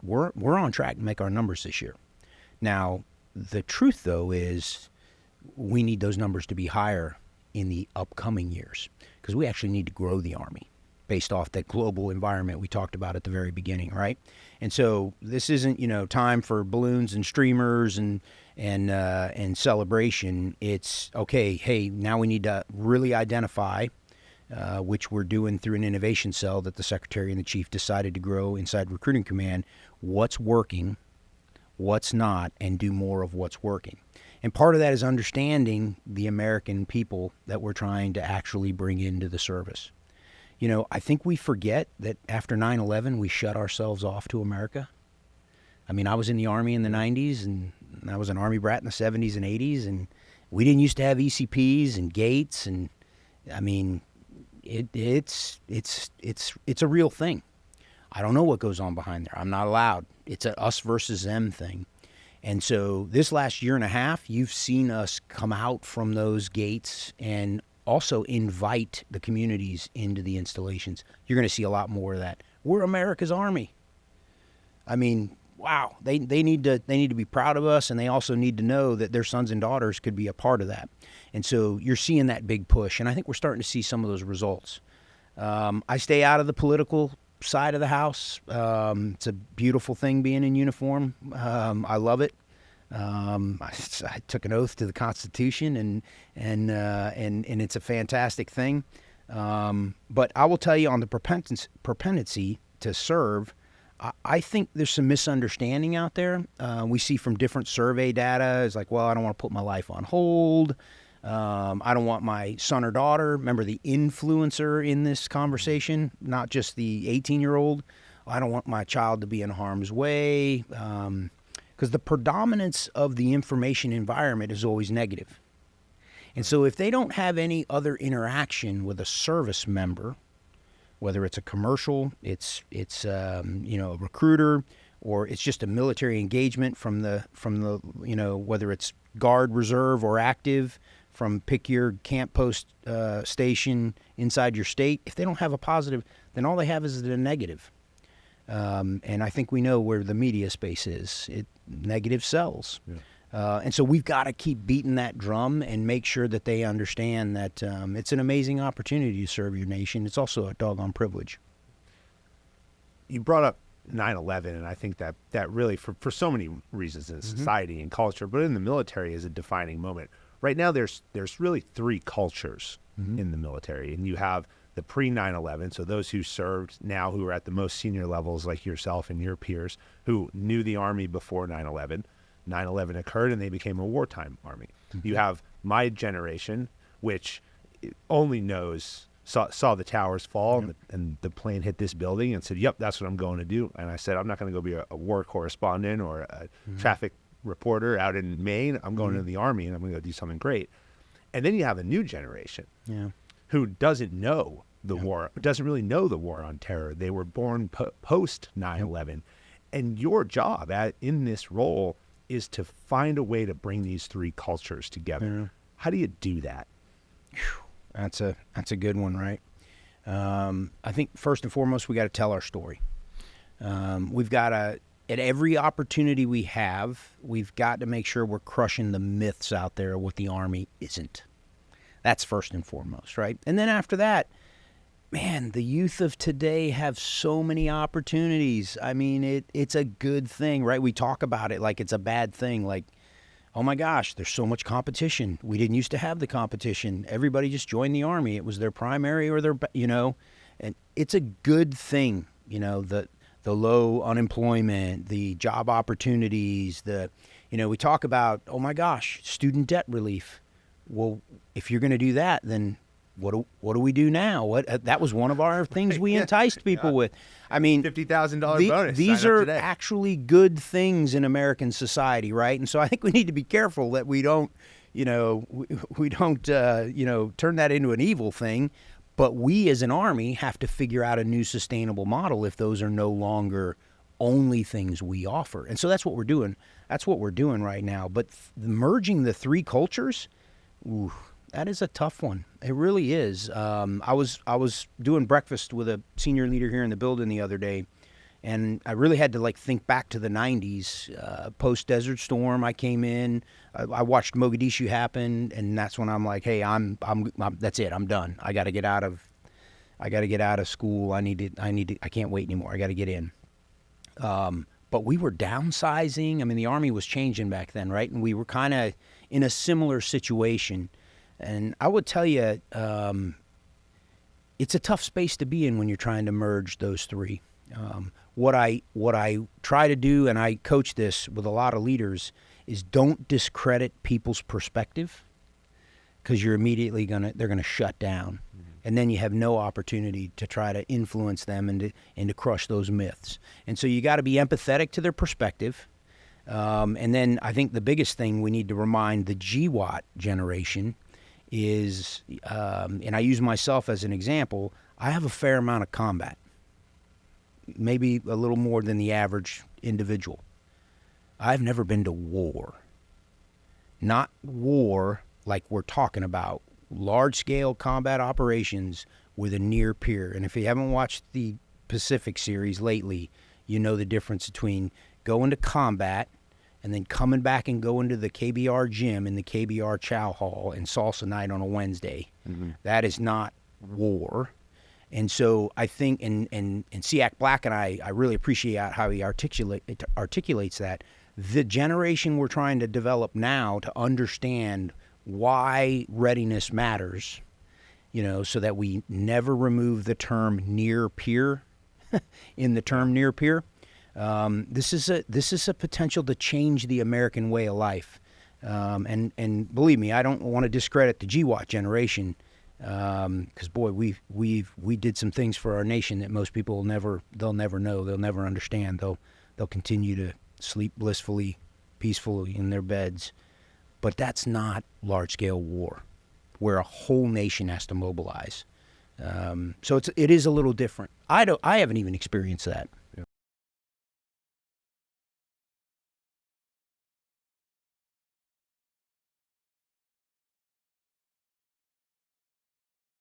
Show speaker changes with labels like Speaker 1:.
Speaker 1: we're on track to make our numbers this year. Now, the truth, though, is we need those numbers to be higher in the upcoming years because we actually need to grow the Army based off that global environment we talked about at the very beginning, right? And so this isn't, time for balloons and streamers and celebration. It's, okay, hey, now we need to really identify, which we're doing through an innovation cell that the Secretary and the Chief decided to grow inside Recruiting Command, what's working, what's not, and do more of what's working. And part of that is understanding the American people that we're trying to actually bring into the service. I think we forget that after 9/11, we shut ourselves off to America. I mean, I was in the Army in the 90s, and I was an Army brat in the 70s and 80s, and we didn't used to have ECPs and gates, and I mean, it's a real thing. I don't know what goes on behind there. I'm not allowed. It's a us versus them thing. And so this last year and a half, you've seen us come out from those gates and also invite the communities into the installations. You're going to see a lot more of that. We're America's Army. I mean, wow, they need to be proud of us, and they also need to know that their sons and daughters could be a part of that. And so you're seeing that big push, and I think we're starting to see some of those results. I stay out of the political side of the house. It's a beautiful thing being in uniform. I love it. I took an oath to the Constitution, and it's a fantastic thing. But I will tell you, on the propensity to serve, I think there's some misunderstanding out there. We see from different survey data, it's like, well, I don't want to put my life on hold. I don't want my son or daughter, remember the influencer in this conversation, not just the 18-year-old. I don't want my child to be in harm's way, because the predominance of the information environment is always negative. And so if they don't have any other interaction with a service member, whether it's a commercial, it's a recruiter, or it's just a military engagement from the whether it's Guard, Reserve, or active, from pick your camp post station inside your state, if they don't have a positive, then all they have is a negative. And I think we know where the media space is. Negative sells. Yeah. And so we've got to keep beating that drum and make sure that they understand that it's an amazing opportunity to serve your nation. It's also a doggone privilege.
Speaker 2: You brought up 9/11, and I think that really, for so many reasons in society and culture, but in the military, is a defining moment. Right now, there's really three cultures in the military, and you have the pre-9/11, so those who served now, who are at the most senior levels, like yourself and your peers, who knew the Army before 9/11. 9/11 occurred, and they became a wartime Army. You have my generation, which only saw the towers fall, and the plane hit this building, and said, yep, that's what I'm going to do. And I said, I'm not going to go be a war correspondent or a traffic reporter out in Maine. I'm going into the Army, and I'm going to go do something great. And then you have a new generation who doesn't know the war, doesn't really know the war on terror. They were born post 9/11. And your job in this role is to find a way to bring these three cultures together. How do you do that?
Speaker 1: That's a good one, right? I think first and foremost, we got to tell our story. We've got to, at every opportunity we have, we've got to make sure we're crushing the myths out there of what the Army isn't. That's first and foremost, right? And then after that, man, the youth of today have so many opportunities. I mean, it's a good thing, right? We talk about it like it's a bad thing. Like, oh my gosh, there's so much competition. We didn't used to have the competition. Everybody just joined the Army. It was their primary or their, and it's a good thing, the low unemployment, the job opportunities, we talk about, oh my gosh, student debt relief. Well, if you're going to do that, then what do we do now? That was one of our things we enticed people with. I mean,
Speaker 2: $50,000 bonus.
Speaker 1: These are actually good things in American society, right? And so I think we need to be careful that we don't, we don't turn that into an evil thing. But we as an Army have to figure out a new sustainable model if those are no longer only things we offer. And so that's what we're doing. That's what we're doing right now. But merging the three cultures, ooh, that is a tough one. It really is. I was doing breakfast with a senior leader here in the building the other day, And I really had to like think back to the 90s. Post Desert Storm, I came in. I watched Mogadishu happen, and that's when I'm like, hey, I'm that's it. I'm done. I got to get out of school. I can't wait anymore. I got to get in. But we were downsizing. I mean, the Army was changing back then, right? And we were kind of in a similar situation. And I would tell you, it's a tough space to be in when you're trying to merge those three. What I try to do, and I coach this with a lot of leaders, is don't discredit people's perspective, because you're immediately they're gonna shut down, and then you have no opportunity to try to influence them and to crush those myths. And so you got to be empathetic to their perspective. And then I think the biggest thing we need to remind the GWAT generation is, and I use myself as an example, I have a fair amount of combat. Maybe a little more than the average individual. I've never been to war. Not war like we're talking about, large-scale combat operations with a near peer. And if you haven't watched the Pacific series lately, you know the difference between going to combat and then coming back and going to the KBR gym in the KBR Chow Hall and salsa night on a Wednesday. Mm-hmm. That is not war. And so I think, and Siak Black and I really appreciate how he articulates that. The generation we're trying to develop now to understand why readiness matters, so that we never remove the term near peer in the term near peer. This is a potential to change the American way of life. And believe me, I don't want to discredit the GWAT generation. Because boy, we did some things for our nation that most people they'll never know, they'll never understand. They'll continue to sleep blissfully, peacefully in their beds, but that's not large scale war, where a whole nation has to mobilize. So it is a little different. I haven't even experienced that.